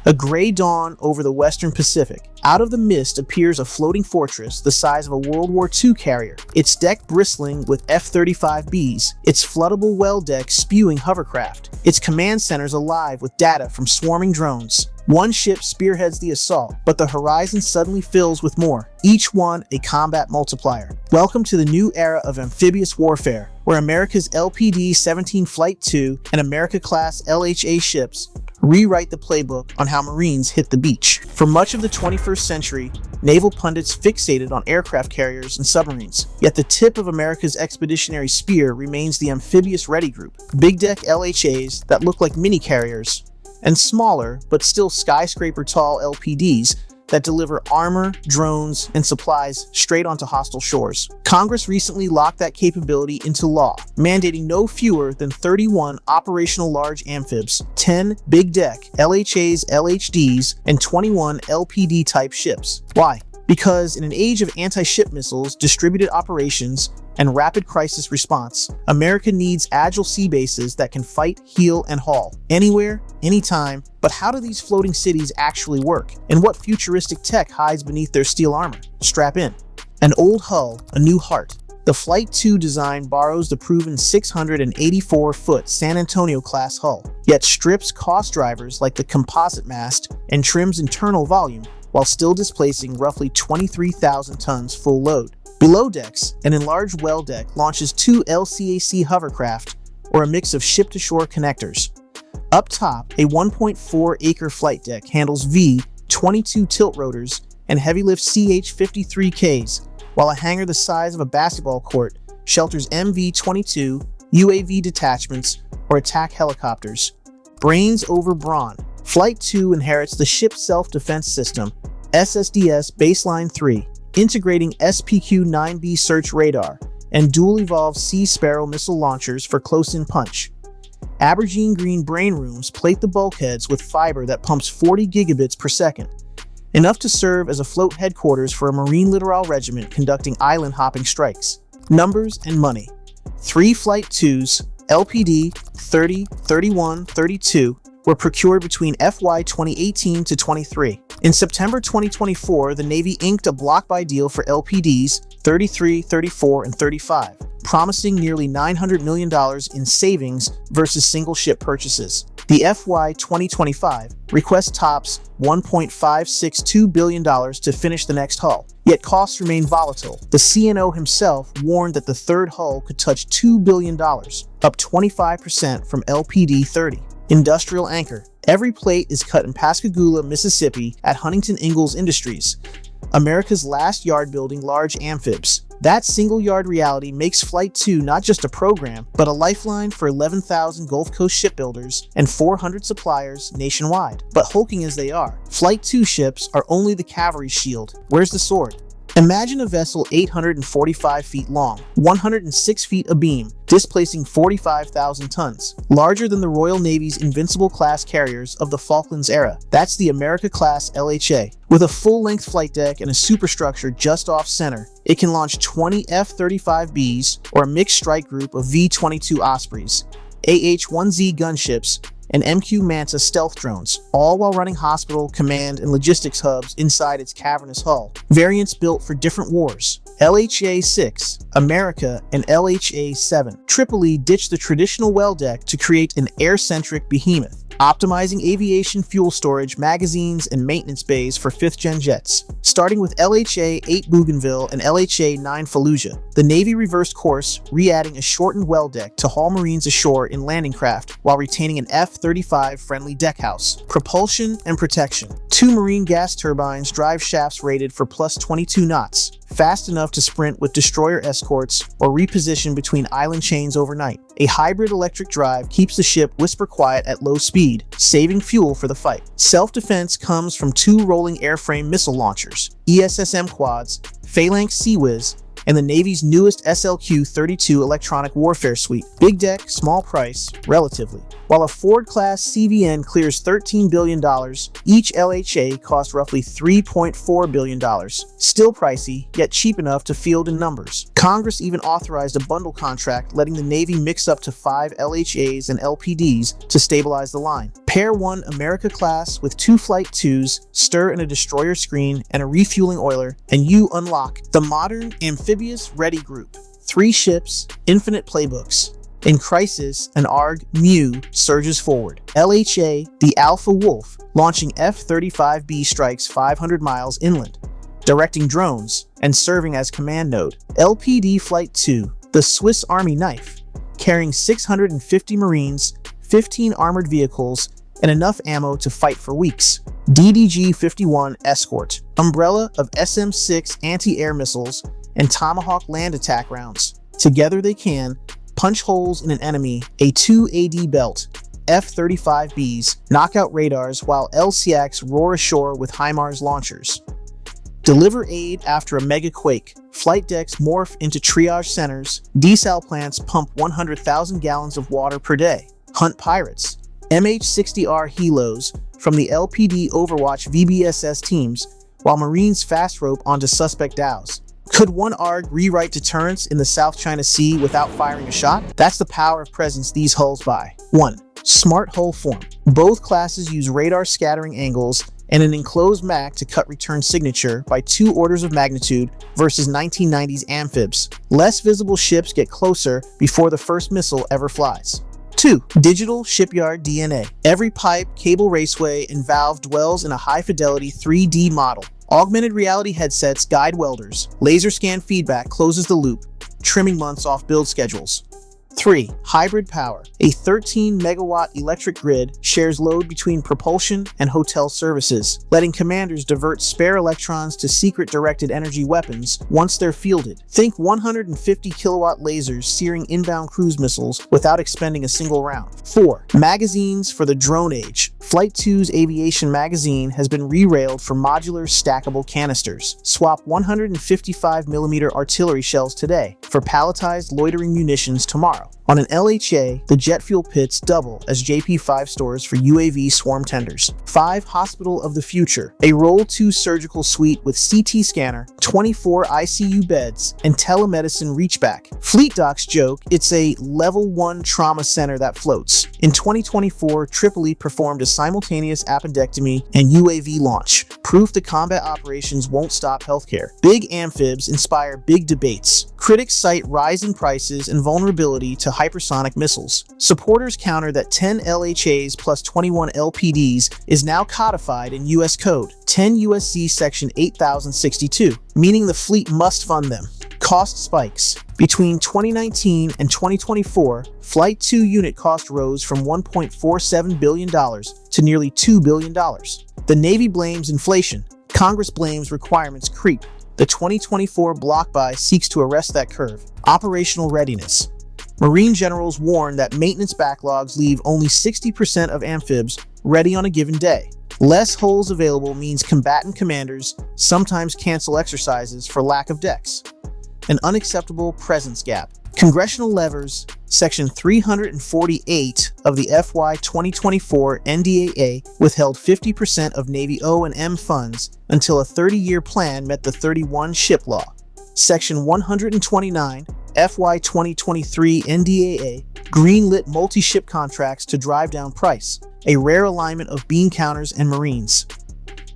A gray dawn over the western Pacific. Out of the mist appears a floating fortress the size of a World War II carrier, its deck bristling with F-35Bs, its floodable well deck spewing hovercraft, its command centers alive with data from swarming drones. One ship spearheads the assault, but the horizon suddenly fills with more, each one a combat multiplier. Welcome to the new era of amphibious warfare, where America's LPD-17 Flight II and America-class LHA ships rewrite the playbook on how Marines hit the beach. For much of the 21st century, naval pundits fixated on aircraft carriers and submarines. Yet the tip of America's expeditionary spear remains the amphibious ready group, big deck LHAs that look like mini carriers, and smaller, but still skyscraper-tall LPDs that deliver armor, drones, and supplies straight onto hostile shores. Congress recently locked that capability into law, mandating no fewer than 31 operational large amphibs, 10 big deck LHAs, LHDs, and 21 LPD-type ships. Why? Because in an age of anti-ship missiles, distributed operations, and rapid crisis response, America needs agile sea bases that can fight, heal, and haul anywhere, anytime. But how do these floating cities actually work? And what futuristic tech hides beneath their steel armor? Strap in. An old hull, a new heart. The Flight II design borrows the proven 684-foot San Antonio-class hull, yet strips cost drivers like the composite mast and trims internal volume, while still displacing roughly 23,000 tons full load. Below decks, an enlarged well deck launches 2 LCAC hovercraft, or a mix of ship-to-shore connectors. Up top, a 1.4-acre flight deck handles V-22 tilt rotors and heavy-lift CH-53Ks, while a hangar the size of a basketball court shelters MV-22, UAV detachments, or attack helicopters. Brains over brawn. Flight 2 inherits the Ship Self-Defense System, SSDS Baseline 3, integrating SPQ-9B search radar and dual-evolved Sea Sparrow missile launchers for close-in punch. Abergene green brain rooms plate the bulkheads with fiber that pumps 40 gigabits per second, enough to serve as a float headquarters for a Marine Littoral Regiment conducting island-hopping strikes. Numbers and money. 3 Flight 2s, LPD 30, 31, 32, were procured between FY 2018 to 23. In September 2024, the Navy inked a block-buy deal for LPDs 33, 34, and 35, promising nearly $900 million in savings versus single-ship purchases. The FY 2025 request tops $1.562 billion to finish the next hull, yet costs remain volatile. The CNO himself warned that the third hull could touch $2 billion, up 25% from LPD 30. Industrial anchor. Every plate is cut in Pascagoula, Mississippi at Huntington Ingalls Industries, America's last yard-building large amphibs. That single-yard reality makes Flight 2 not just a program, but a lifeline for 11,000 Gulf Coast shipbuilders and 400 suppliers nationwide. But hulking as they are, Flight 2 ships are only the cavalry's shield. Where's the sword? Imagine a vessel 845 feet long, 106 feet abeam, displacing 45,000 tons, larger than the Royal Navy's Invincible-class carriers of the Falklands era. That's the America-class LHA. With a full-length flight deck and a superstructure just off-center, it can launch 20 F-35Bs or a mixed strike group of V-22 Ospreys, AH-1Z gunships, and MQ Manta stealth drones, all while running hospital, command, and logistics hubs inside its cavernous hull. Variants built for different wars. LHA-6, America, and LHA-7. Tripoli ditched the traditional well deck to create an air-centric behemoth, optimizing aviation fuel storage, magazines, and maintenance bays for 5th-gen jets. Starting with LHA-8 Bougainville and LHA-9 Fallujah, the Navy reversed course, re-adding a shortened well deck to haul Marines ashore in landing craft while retaining an F-35-friendly deckhouse. Propulsion and protection. 2 Marine gas turbines drive shafts rated for plus 22 knots, fast enough to sprint with destroyer escorts or reposition between island chains overnight. A hybrid electric drive keeps the ship whisper quiet at low speed, saving fuel for the fight. Self-defense comes from 2 rolling airframe missile launchers, ESSM quads, Phalanx Sea-Whiz, and the Navy's newest SLQ-32 electronic warfare suite. Big deck, small price, relatively. While a Ford-class CVN clears $13 billion, each LHA costs roughly $3.4 billion. Still pricey, yet cheap enough to field in numbers. Congress even authorized a bundle contract letting the Navy mix up to 5 LHAs and LPDs to stabilize the line. Pair 1 America class with 2 Flight 2s, stir in a destroyer screen and a refueling oiler, and you unlock the modern Amphibious Ready Group. 3 ships, infinite playbooks. In crisis, an ARG Mew surges forward. LHA, the Alpha Wolf, launching F-35B strikes 500 miles inland, directing drones and serving as command node. LPD Flight 2, the Swiss Army knife, carrying 650 Marines, 15 armored vehicles, and enough ammo to fight for weeks. DDG-51 Escort, umbrella of SM-6 anti-air missiles and Tomahawk land attack rounds. Together they can punch holes in an enemy, a 2 AD belt, F-35Bs, knockout radars, while LCACs roar ashore with HIMARS launchers. Deliver aid after a mega quake. Flight decks morph into triage centers. Desal plants pump 100,000 gallons of water per day. Hunt pirates. MH-60R helos from the LPD Overwatch VBSS teams, while Marines fast rope onto suspect dhows. Could one ARG rewrite deterrence in the South China Sea without firing a shot? That's the power of presence these hulls buy. 1. Smart hull form. Both classes use radar scattering angles and an enclosed mag to cut return signature by 2 orders of magnitude versus 1990s amphibs. Less visible ships get closer before the first missile ever flies. 2. Digital shipyard DNA. Every pipe, cable raceway, and valve dwells in a high-fidelity 3D model. Augmented reality headsets guide welders. Laser scan feedback closes the loop, trimming months off build schedules. 3. Hybrid power. A 13 megawatt electric grid shares load between propulsion and hotel services, letting commanders divert spare electrons to secret directed energy weapons once they're fielded. Think 150 kilowatt lasers searing inbound cruise missiles without expending a single round. 4. Magazines for the drone age. Flight 2's aviation magazine has been re-railed for modular stackable canisters. Swap 155mm artillery shells today for palletized loitering munitions tomorrow. On an LHA, the jet fuel pits double as JP5 stores for UAV swarm tenders. 5. Hospital of the Future. A Roll 2 surgical suite with CT scanner, 24 ICU beds, and telemedicine reachback. Fleet Docs joke it's a level 1 trauma center that floats. In 2024, Tripoli performed a simultaneous appendectomy and UAV launch. Proof the combat operations won't stop healthcare. Big amphibs inspire big debates. Critics cite rising prices and vulnerability to hypersonic missiles. Supporters counter that 10 LHAs plus 21 LPDs is now codified in U.S. Code 10 U.S.C. Section 8062, meaning the fleet must fund them. Cost spikes. Between 2019 and 2024, Flight 2 unit cost rose from $1.47 billion to nearly $2 billion. The Navy blames inflation. Congress blames requirements creep. The 2024 block buy seeks to arrest that curve. Operational readiness. Marine generals warn that maintenance backlogs leave only 60% of amphibs ready on a given day. Less hulls available means combatant commanders sometimes cancel exercises for lack of decks. An unacceptable presence gap. Congressional levers. Section 348 of the FY 2024 NDAA withheld 50% of Navy O&M funds until a 30-year plan met the 31 ship law. Section 129 FY 2023 NDAA greenlit multi-ship contracts to drive down price, a rare alignment of bean counters and Marines.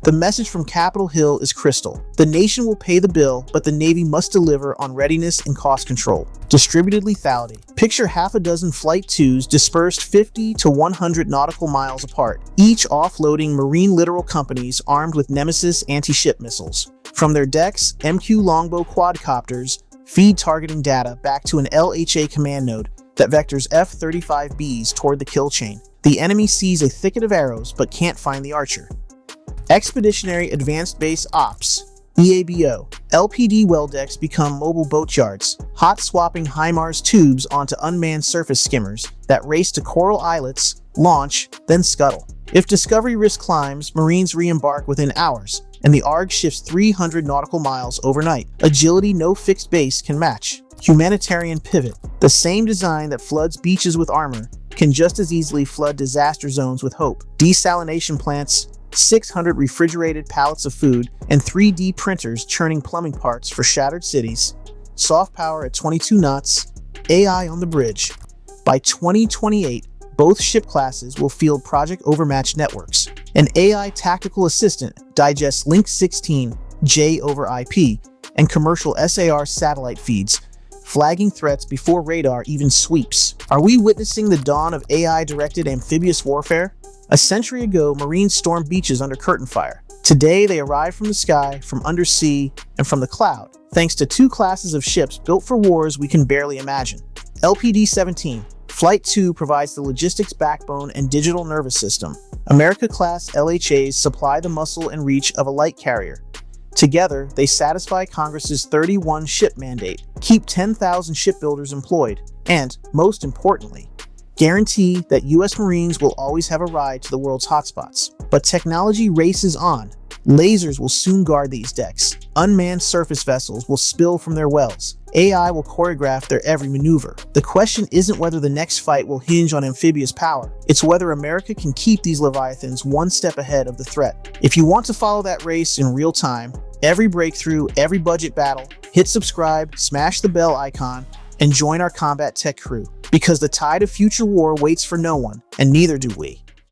The message from Capitol Hill is crystal. The nation will pay the bill, but the Navy must deliver on readiness and cost control. Distributed lethality. Picture half a dozen Flight 2s dispersed 50 to 100 nautical miles apart, each offloading Marine littoral companies armed with Nemesis anti-ship missiles. From their decks, MQ Longbow quadcopters feed targeting data back to an LHA command node that vectors F-35Bs toward the kill chain. The enemy sees a thicket of arrows but can't find the archer. Expeditionary Advanced Base Ops, EABO. LPD well decks become mobile boatyards, hot-swapping HIMARS tubes onto unmanned surface skimmers that race to coral islets, launch, then scuttle. If discovery risk climbs, Marines re-embark within hours, and the ARG shifts 300 nautical miles overnight. Agility no fixed base can match. Humanitarian pivot. The same design that floods beaches with armor can just as easily flood disaster zones with hope. Desalination plants, 600 refrigerated pallets of food, and 3D printers churning plumbing parts for shattered cities. soft power at 22 knots, AI on the bridge. By 2028, both ship classes will field project overmatch networks. An AI tactical assistant digests Link 16, J over IP, and commercial SAR satellite feeds, flagging threats before radar even sweeps. Are we witnessing the dawn of AI-directed amphibious warfare? A century ago, Marines stormed beaches under curtain fire. Today, they arrive from the sky, from undersea, and from the cloud, thanks to two classes of ships built for wars we can barely imagine. LPD-17. Flight 2 provides the logistics backbone and digital nervous system. America-class LHAs supply the muscle and reach of a light carrier. Together, they satisfy Congress's 31-ship mandate, keep 10,000 shipbuilders employed, and, most importantly, guarantee that U.S. Marines will always have a ride to the world's hotspots. But technology races on. Lasers will soon guard these decks. Unmanned surface vessels will spill from their wells. AI will choreograph their every maneuver. The question isn't whether the next fight will hinge on amphibious power. It's whether America can keep these leviathans one step ahead of the threat. If you want to follow that race in real time, every breakthrough, every budget battle, hit subscribe, smash the bell icon, and join our combat tech crew. Because the tide of future war waits for no one, and neither do we.